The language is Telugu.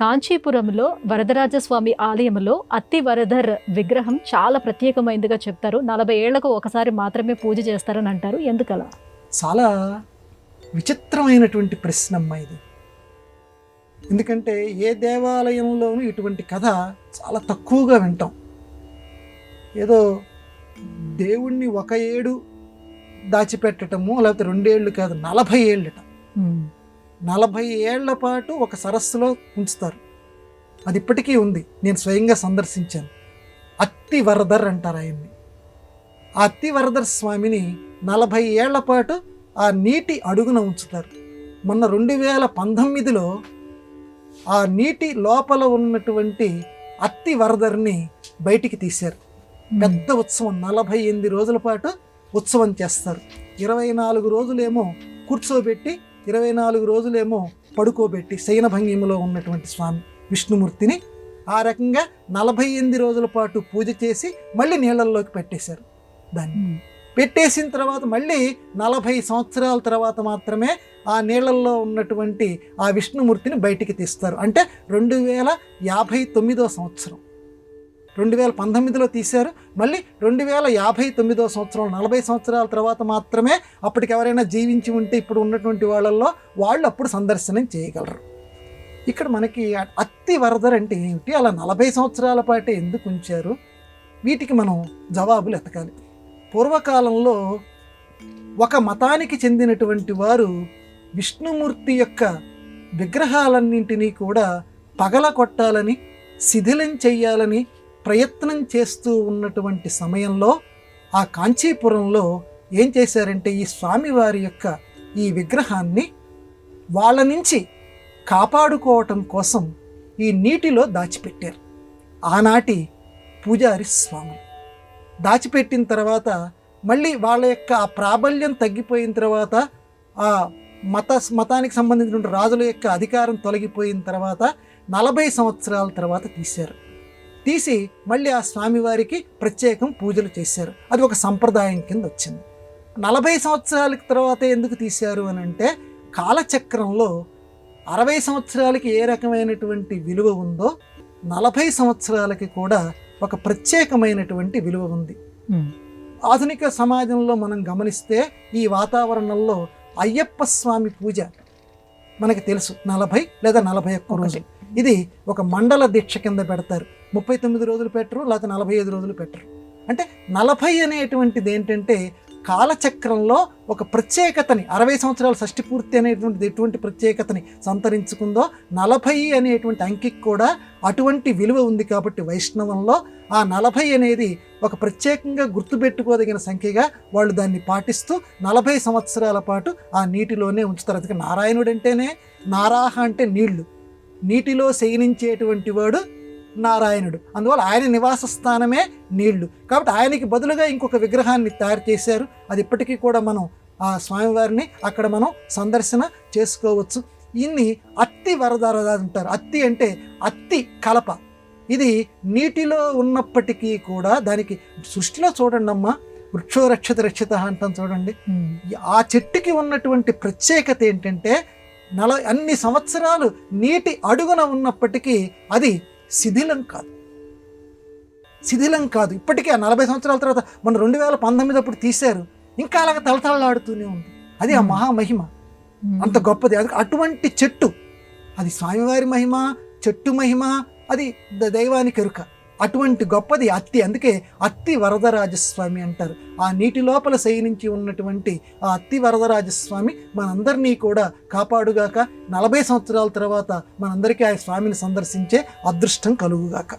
కాంచీపురంలో వరదరాజస్వామి ఆలయంలో అత్తి వరదర్ విగ్రహం చాలా ప్రత్యేకమైనదిగా చెప్తారు. 40 ఏళ్లకు ఒకసారి మాత్రమే పూజ చేస్తారని అంటారు. ఎందుకలా? చాలా విచిత్రమైనటువంటి ప్రశ్న అమ్మా ఇది. ఎందుకంటే ఏ దేవాలయంలోనూ ఇటువంటి కథ చాలా తక్కువగా వింటాం. ఏదో దేవుణ్ణి ఒక ఏడు దాచిపెట్టడము, లేకపోతే 2 ఏళ్ళు కాదు, 40 ఏళ్ళట. 40 ఏళ్ల పాటు ఒక సరస్సులో ఉంచుతారు. అది ఇప్పటికీ ఉంది, నేను స్వయంగా సందర్శించాను. అత్తి వరదర్ అంటారు ఆయన్ని. ఆ అత్తి వరదర్ స్వామిని 40 ఏళ్ల పాటు ఆ నీటి అడుగున ఉంచుతారు. మొన్న 2019లో ఆ నీటి లోపల ఉన్నటువంటి అత్తి వరదర్ని బయటికి తీశారు. పెద్ద ఉత్సవం, 48 రోజుల పాటు ఉత్సవం చేస్తారు. 24 రోజులేమో కూర్చోబెట్టి, 24 రోజులేమో పడుకోబెట్టి శయన భంగిమలో ఉన్నటువంటి స్వామి విష్ణుమూర్తిని ఆ రకంగా 48 రోజుల పాటు పూజ చేసి మళ్ళీ నీళ్ళల్లోకి పెట్టేశారు. దాన్ని పెట్టేసిన తర్వాత మళ్ళీ 40 సంవత్సరాల తర్వాత మాత్రమే ఆ నీళ్ళల్లో ఉన్నటువంటి ఆ విష్ణుమూర్తిని బయటికి తీస్తారు. అంటే 2059వ సంవత్సరం. 2019లో తీశారు, మళ్ళీ 2059వ సంవత్సరం, 40 సంవత్సరాల తర్వాత మాత్రమే అప్పటికి ఎవరైనా జీవించి ఉంటే ఇప్పుడు ఉన్నటువంటి వాళ్ళల్లో వాళ్ళు అప్పుడు సందర్శనం చేయగలరు. ఇక్కడ మనకి అత్తి వరదర్ అంటే ఏమిటి, అలా 40 సంవత్సరాల పాటే ఎందుకు ఉంచారు, వీటికి మనం జవాబులు ఎతకాలి. పూర్వకాలంలో ఒక మతానికి చెందినటువంటి వారు విష్ణుమూర్తి యొక్క విగ్రహాలన్నింటినీ కూడా పగలగొట్టాలని, శిథిలం చెయ్యాలని ప్రయత్నం చేస్తూ ఉన్నటువంటి సమయంలో ఆ కాంచీపురంలో ఏం చేశారంటే ఈ స్వామివారి యొక్క ఈ విగ్రహాన్ని వాళ్ళ నుంచి కాపాడుకోవటం కోసం ఈ నీటిలో దాచిపెట్టారు. ఆనాటి పూజారి స్వామి దాచిపెట్టిన తర్వాత మళ్ళీ వాళ్ళ యొక్క ఆ ప్రాబల్యం తగ్గిపోయిన తర్వాత, ఆ మతానికి సంబంధించిన రాజుల యొక్క అధికారం తొలగిపోయిన తర్వాత 40 సంవత్సరాల తర్వాత తీశారు. తీసి మళ్ళీ ఆ స్వామివారికి ప్రత్యేకం పూజలు చేశారు. అది ఒక సంప్రదాయం కింద వచ్చింది. 40 సంవత్సరాల తర్వాత ఎందుకు తీశారు అని అంటే, కాలచక్రంలో 60 సంవత్సరాలకి ఏ రకమైనటువంటి విలువ ఉందో 40 సంవత్సరాలకి కూడా ఒక ప్రత్యేకమైనటువంటి విలువ ఉంది. ఆధునిక సమాజంలో మనం గమనిస్తే ఈ వాతావరణంలో అయ్యప్ప స్వామి పూజ మనకి తెలుసు, 40 లేదా 41 రోజులు. ఇది ఒక మండల దీక్ష కింద పెడతారు. 39 రోజులు పెట్టరు, లేకపోతే 45 రోజులు పెట్టరు. అంటే 40 అనేటువంటిది ఏంటంటే కాలచక్రంలో ఒక ప్రత్యేకతని, 60 సంవత్సరాల షష్ఠి పూర్తి అనేటువంటిది ఎటువంటి ప్రత్యేకతని సంతరించుకుందో 40 అనేటువంటి అంకికి కూడా అటువంటి విలువ ఉంది. కాబట్టి వైష్ణవంలో ఆ 40 అనేది ఒక ప్రత్యేకంగా గుర్తుపెట్టుకోదగిన సంఖ్యగా వాళ్ళు దాన్ని పాటిస్తూ 40 సంవత్సరాల పాటు ఆ నీటిలోనే ఉంచుతారు. అందుకే నారాయణుడు అంటేనే, నారాహ అంటే నీళ్లు, నీటిలో శయనించేటువంటి వాడు నారాయణుడు. అందువల్ల ఆయన నివాస స్థానమే నీళ్లు. కాబట్టి ఆయనకి బదులుగా ఇంకొక విగ్రహాన్ని తయారు చేశారు. అది ఇప్పటికీ కూడా మనం ఆ స్వామివారిని అక్కడ మనం సందర్శన చేసుకోవచ్చు. ఇన్ని అత్తి వరదరాజు అంటారు. అత్తి అంటే అత్తి కలప. ఇది నీటిలో ఉన్నప్పటికీ కూడా దానికి సృష్టిలో చూడండి అమ్మా, వృక్షో రక్షత రక్షిత అంటాం చూడండి. ఆ చెట్టుకి ఉన్నటువంటి ప్రత్యేకత ఏంటంటే అన్ని సంవత్సరాలు నీటి అడుగున ఉన్నప్పటికీ అది శిథిలం కాదు. ఇప్పటికీ ఆ 40 సంవత్సరాల తర్వాత మన 2019 అప్పుడు తీశారు, ఇంకా అలాగ తలతళలాడుతూనే ఉంది. అది ఆ మహామహిమ, అంత గొప్పది. అది అటువంటి చెట్టు, అది స్వామివారి మహిమ, చెట్టు మహిమ, అది దైవానికి ఎరుక. అటువంటి గొప్పది అత్తి. అందుకే అత్తి వరదరాజస్వామి అంటారు. ఆ నీటి లోపల శయనించి ఉన్నటువంటి ఆ అత్తి వరదరాజస్వామి మనందరినీ కూడా కాపాడుగాక. 40 సంవత్సరాల తర్వాత మనందరికీ ఆ స్వామిని సందర్శించే అదృష్టం కలుగుగాక.